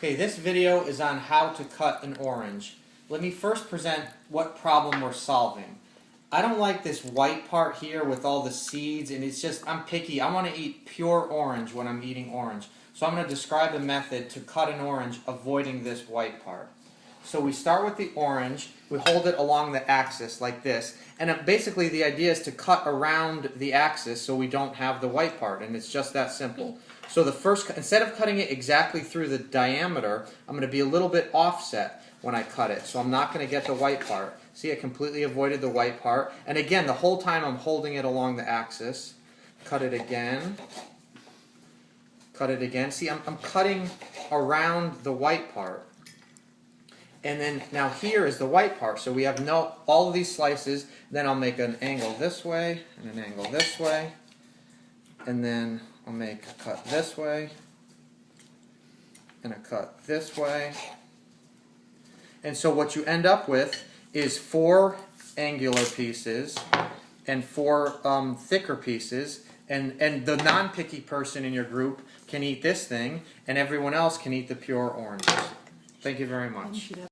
Okay, this video is on how to cut an orange. Let me first present what problem we're solving. I don't like this white part here with all the seeds, and it's just, I'm picky. I want to eat pure orange when I'm eating orange. So I'm going to describe a method to cut an orange avoiding this white part. So we start with the orange, we hold it along the axis like this, and basically the idea is to cut around the axis so we don't have the white part, and it's just that simple. So the first, instead of cutting it exactly through the diameter, I'm going to be a little bit offset when I cut it, so I'm not going to get the white part. See, I completely avoided the white part, and again, the whole time I'm holding it along the axis. Cut it again. Cut it again. See, I'm cutting around the white part. And then now here is the white part. So we have all of these slices. Then I'll make an angle this way and an angle this way. And then I'll make a cut this way and a cut this way. And so what you end up with is 4 angular pieces and 4 thicker pieces. And the non-picky person in your group can eat this thing, and everyone else can eat the pure oranges. Thank you very much.